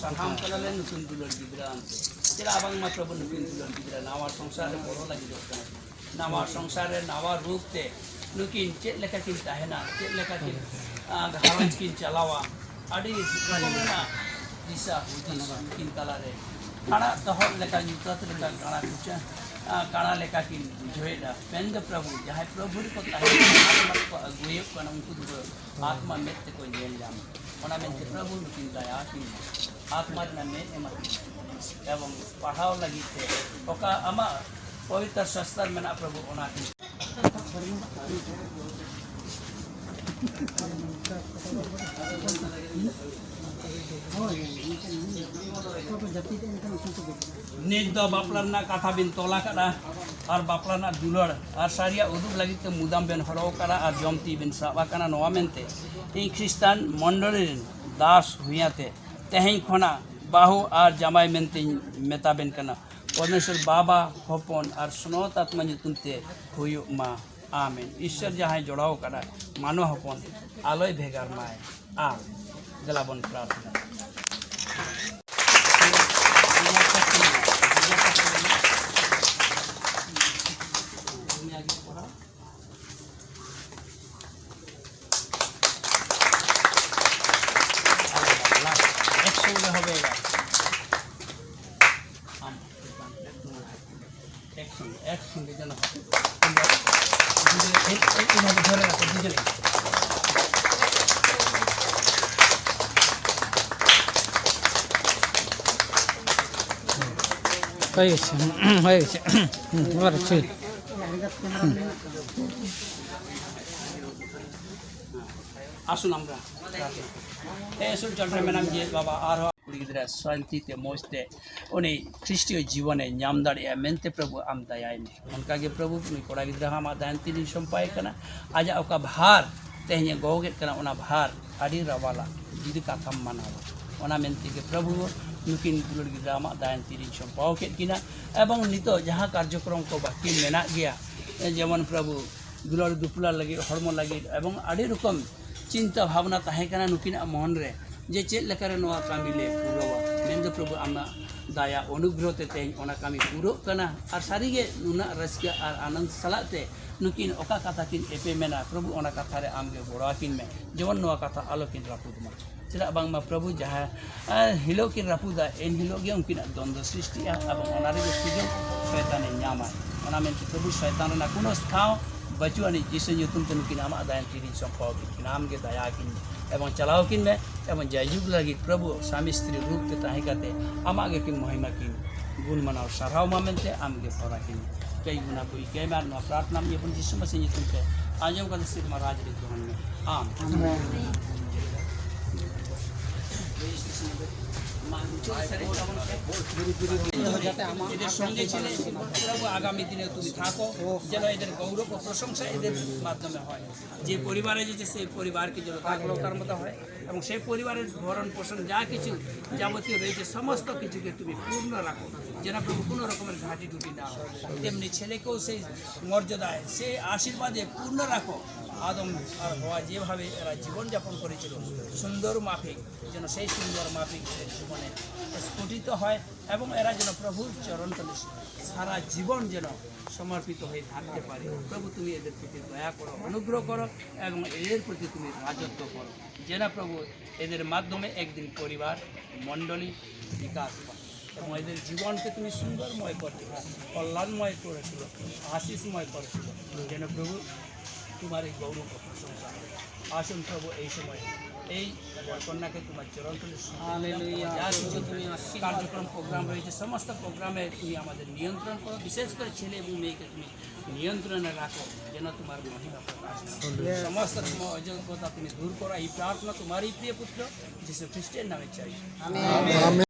সাহাম করালে নতুন দুলার গিদ্রা আনছে যেটা আবাং মাত্র নতুন দুলার গিদ্রা নাওয়ার সংসারে বড় লাগি দরকার নাওয়ার সংসারে নাওয়ার রূপতে নুকিন चेद लेका किन ताहेना चेद लेका किन घारंज किन चलावा आदि रकमना दिशा हुदिस किन तालारे काना तहल लेका युतात लेका काना कुचा काना लेका किन बुझेदा पेंद प्रभु जहां प्रभु को ताहे आत्मा को अगुए कना उनको आत्मा मेत्ते को जेल जाम ओना मेंते प्रभु नुकिन दया किन आत्मा नामे एमा एवं पढ़ाव लगी थे ओका अमा पवित्र शास्त्र में ना प्रभु ओना नित दो बापलाना कथा बिन तोला करा और बापलाना दुलड़ और सारिया उदुग लगी ते मुदाम बिन हरो करा और जमती बिन साबा कना नवा मेनते इन ख्रिस्तान मंडली दास हुयाते तेहें खना बाहु और जमाई मेनते मेता बिन कना परमेश्वर बाबा हपन और सुनत आत्मा नितुनते हुयु मा आमेन ईश्वर जहाँ जोड़ाव करा मानो हपन आलोय भेगार माय आ गलाबन प्रार्थना आसुन हमरा एसुर चंद्र मेनाम जे बाबा आरो कुड़ी गिदरा शांति ते मोजते उनी ख्रिस्टीय जीवने नाम दाड़िया मेनते प्रभु आम दयाय ने उनका के प्रभु उनी कोड़ा गिदरा हम दान तीन संपाय कना आज ओका भार तेहने गोगे कना ओना भार आडी रवाला जिदि काथाम मानावा ओना मेनते के प्रभु नुकिन दुलड़ गिदरा आम दान तीन संपाव के किना एवं नितो जहां कार्यक्रम को बाकी मेना गया जेमन प्रभु दुलड़ दुपला लगी हरमो लगी एवं आडी रकम चिंता भावना ताहेकना नुकिन मन रे जे चेद लेकारे नोआ कामी ले पुरवा मेंदो प्रभु आमा दया अनुग्रह ते तेज ओना कामी पुरो कना और सारीगे नुना रसके और आनंद सलाते नुकिन ओका कथा किन एपे मेना प्रभु ओना कथा रे आमगे बड़ा किन में जेवन नोआ कथा आलो किन रापुदमा चला बांगमा प्रभु जहां हिलो किन रापुदा एन हिलो गे उनकिन द्वंद्व सृष्टि एवं ओना रे सुजो शैताने न्यामा ओना में प्रभु शैतान ना कोनो स्थान बचुआनी जिसे युतुम तो नुकिन आमा दायन तीन संपाव किन नाम के दया किन एवं चलाव किन में एवं जयजुग लगी प्रभु स्वामी स्त्री रूप के ताहिकाते आमागे किन महिमा किन गुण मनाव सराव मामेंते आमगे फरा किन कई गुना कोई कई बार ना प्रार्थना में अपन जिसु मसीह युतुम के आजम का सिर महाराज रे ग्रहण में आम संगे प्रभु आगामी दिन तुम थाको जेन एদের गौरव ও প্রশংসা এদের মাধ্যমে হয় যে পরিবারে যে সেই পরিবারকে যেন তাকলতার মতো হয় এবং সেই পরিবারের ভরণ পোষণ যা কিছু যাবতীয় রয়েছে সমস্ত কিছুকে তুমি পূর্ণ রাখো যেন প্রভু কোনো রকমের ঘাটি টুটি না হয় তেমনি ছেলেকেও সেই মর্যাদায় সেই আশীর্বাদে পূর্ণ রাখো आदम और हवा যেভাবে এরা জীবন যাপন করেছিল সুন্দর মাফিক যেন সেই সুন্দর মাফিক জীবনে স্ফুটিত হয় এবং এরা যেন প্রভুর চরণতলে সারা জীবন যেন সমর্পিত হয়ে থাকতে পারে প্রভু তুমি এদের প্রতি দয়া করো অনুগ্রহ করো এবং এদের প্রতি তুমি রাজত্ব করো যেন প্রভু এদের মাধ্যমে একদিন পরিবার মণ্ডলী বিকাশ পায় এবং এদের জীবনকে তুমি সুন্দরময় করতে কল্যাণময় করেছিল আশিসময় করেছিল যেন প্রভু तुम्हारे गौरव को प्रशंसा आसन प्रभु এই সময় এই কন্যাকে তোমার চরণ তলে যা কিছু তুমি কার্যক্রম প্রোগ্রাম রয়েছে সমস্ত প্রোগ্রামে তুমি আমাদের নিয়ন্ত্রণ করো বিশেষ করে ছেলে এবং মেয়েকে তুমি নিয়ন্ত্রণে রাখো যেন তোমার মহিমা প্রকাশ সমস্ত অযোগ্যতা তুমি দূর করো এই প্রার্থনা তোমারই প্রিয় পুত্র যিশু খ্রিস্টের নামে চাই আমেন।